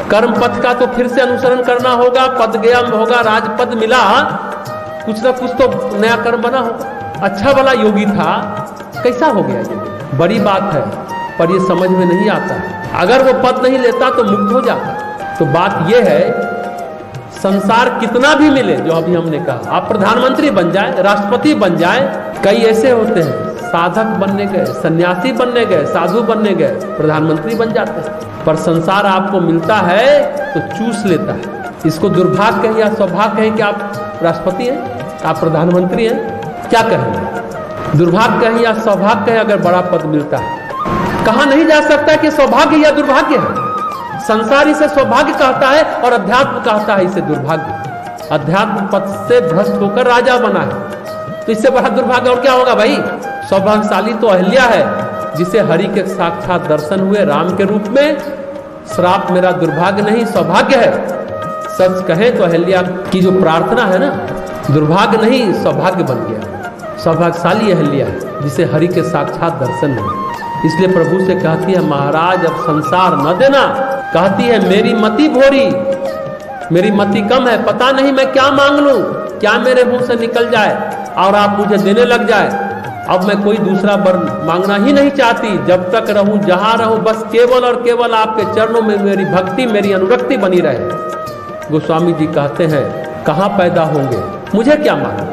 कर्म पथ का तो फिर से अनुसरण करना होगा, पद गया होगा, राजपद मिला, कुछ ना कुछ तो नया कर्म बना होगा। अच्छा वाला योगी था, कैसा हो गया ये? बड़ी बात है, पर ये समझ में नहीं आता है। अगर वो पद नहीं लेता तो मुक्त हो जाता। तो बात ये है, संसार कितना भी मिले, जो अभी हमने कहा, आप प्रधानमंत्री बन जाए, राष्ट्रपति बन जाए, कई ऐसे होते हैं साधक बनने गए, सन्यासी बनने गए, साधु बनने गए, प्रधानमंत्री बन जाते हैं, पर संसार आपको मिलता है तो चूस लेता है। इसको दुर्भाग्य कहें या सौभाग्य कहें कि आप राष्ट्रपति हैं, आप प्रधानमंत्री हैं, क्या कहें? दुर्भाग्य कहें या सौभाग्य कहें अगर बड़ा पद मिलता है? कहा नहीं जा सकता कि सौभाग्य या दुर्भाग्य है। संसार इसे सौभाग्य कहता है और अध्यात्म कहता है इसे दुर्भाग्य। अध्यात्म पद से भ्रष्ट होकर राजा बना है, तो इससे बड़ा दुर्भाग्य और क्या होगा भाई? सौभाग्यशाली तो अहिल्या है, जिसे हरि के साक्षात दर्शन हुए राम के रूप में। श्राप मेरा दुर्भाग्य नहीं सौभाग्य है। सच कहें तो अहिल्या की जो प्रार्थना है ना, दुर्भाग्य नहीं सौभाग्य बन गया। सौभाग्यशाली अहिल्या है जिसे हरि के साक्षात दर्शन हुए। इसलिए प्रभु से कहती है, महाराज अब संसार न देना। कहती है, मेरी मति भोरी, मेरी मति कम है, पता नहीं मैं क्या मांग लूं, क्या मेरे मुंह से निकल जाए और आप मुझे देने लग जाए। अब मैं कोई दूसरा वर मांगना ही नहीं चाहती। जब तक रहूं, जहां रहूं, बस केवल और केवल आपके चरणों में मेरी भक्ति, मेरी अनुरक्ति बनी रहे। गोस्वामी जी कहते हैं, कहां पैदा होंगे मुझे क्या मालूम,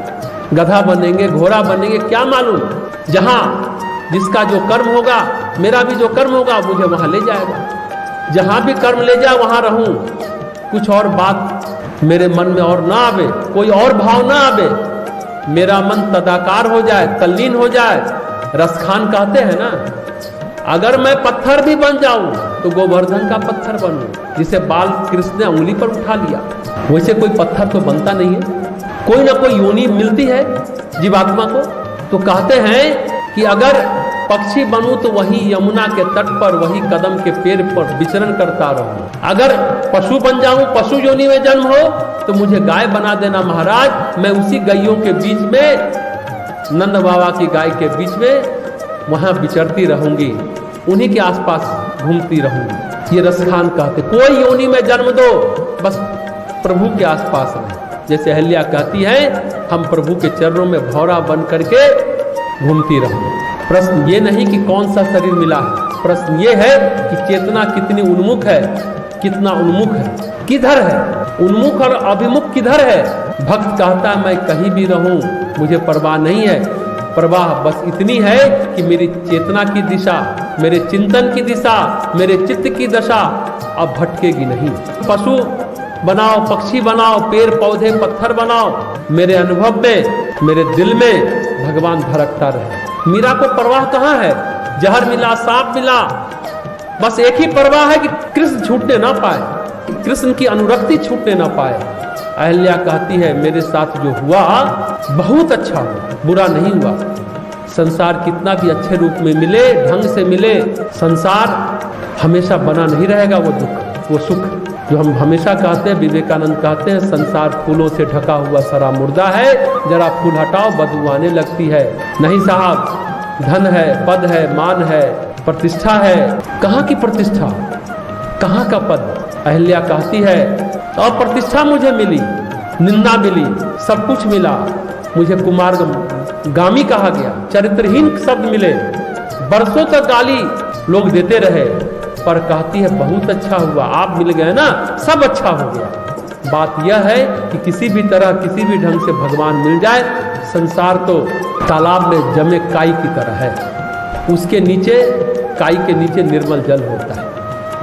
गधा बनेंगे, घोड़ा बनेंगे, क्या मालूम। जहां जिसका जो कर्म होगा, मेरा भी जो कर्म होगा, मुझे वहां ले जाएगा। जहां भी कर्म ले जाए वहां रहूं। कुछ और बात मेरे मन में और ना आवे, कोई और भाव ना आवे, मेरा मन तदाकार हो जाए, तल्लीन हो जाए। रसखान कहते हैं ना, अगर मैं पत्थर भी बन जाऊं तो गोवर्धन का पत्थर बनूं, जिसे बाल कृष्ण ने उंगली पर उठा लिया। वैसे कोई पत्थर तो बनता नहीं है, कोई ना कोई योनि मिलती है जीवात्मा को। तो कहते हैं कि अगर पक्षी बनूं तो वही यमुना के तट पर, वही कदम के पेड़ पर विचरण करता रहूं। अगर पशु बन जाऊं, पशु योनि में जन्म हो, तो मुझे गाय बना देना महाराज। मैं उसी गायों के बीच में, नंद बाबा की गाय के बीच में वहां विचरती रहूंगी, उन्हीं के आसपास घूमती रहूंगी। ये रसखान कहते, कोई योनि में जन्म दो, बस प्रभु के आसपास रहे। जैसे अहिल्या कहती है, हम प्रभु के चरणों में भौरा बन करके घूमती रहूं। प्रश्न ये नहीं कि कौन सा शरीर मिला है, प्रश्न ये है कि चेतना कितनी उन्मुख है, कितना उन्मुख है, किधर है उन्मुख और अभिमुख किधर है। भक्त कहता है, मैं कहीं भी रहूं मुझे परवाह नहीं है, परवाह बस इतनी है कि मेरी चेतना की दिशा, मेरे चिंतन की दिशा, मेरे चित्त की दशा अब भटकेगी नहीं। पशु बनाओ, पक्षी बनाओ, पेड़ पौधे पत्थर बनाओ, मेरे अनुभव में, मेरे दिल में भगवान धड़कता रहे। मीरा को परवाह कहाँ है? जहर मिला, सांप मिला, बस एक ही परवाह है कि कृष्ण छूटने ना पाए, कृष्ण की अनुरक्ति छूटने ना पाए। अहिल्या कहती है, मेरे साथ जो हुआ बहुत अच्छा हुआ, बुरा नहीं हुआ। संसार कितना भी अच्छे रूप में मिले, ढंग से मिले, संसार हमेशा बना नहीं रहेगा। वो दुख, वो सुख जो हम हमेशा कहते हैं, विवेकानंद कहते हैं, संसार फूलों से ढका हुआ सरा मुर्दा है, जरा फूल हटाओ बदबू आने लगती है। नहीं साहब, धन है, पद है, मान है, प्रतिष्ठा है। कहाँ की प्रतिष्ठा, कहाँ का पद? अहिल्या कहती है, और प्रतिष्ठा मुझे मिली, निंदा मिली, सब कुछ मिला, मुझे कुमारगामी कहा गया, चरित्रहीन शब्द मिले, बरसों तक गाली लोग देते रहे, पर कहती है बहुत अच्छा हुआ, आप मिल गए ना, सब अच्छा हो गया। बात यह है कि किसी भी तरह, किसी भी ढंग से भगवान मिल जाए, संसार तो तालाब में जमे काई की तरह है, उसके नीचे, काई के नीचे निर्मल जल होता है।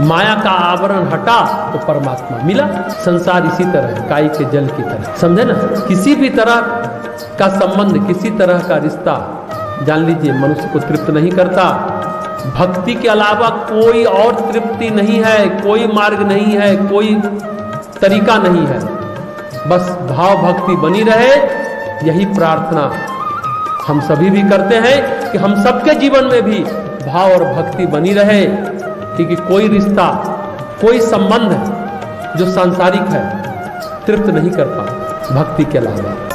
माया का आवरण हटा तो परमात्मा मिला। संसार इसी तरह है, काई के जल की तरह, समझे ना। किसी भी तरह का संबंध, किसी तरह का रिश्ता, जान लीजिए मनुष्य को तृप्त नहीं करता। भक्ति के अलावा कोई और तृप्ति नहीं है, कोई मार्ग नहीं है, कोई तरीका नहीं है। बस भाव भक्ति बनी रहे, यही प्रार्थना हम सभी भी करते हैं कि हम सबके जीवन में भी भाव और भक्ति बनी रहे, क्योंकि कोई रिश्ता, कोई संबंध जो सांसारिक है तृप्त नहीं कर पाता भक्ति के अलावा।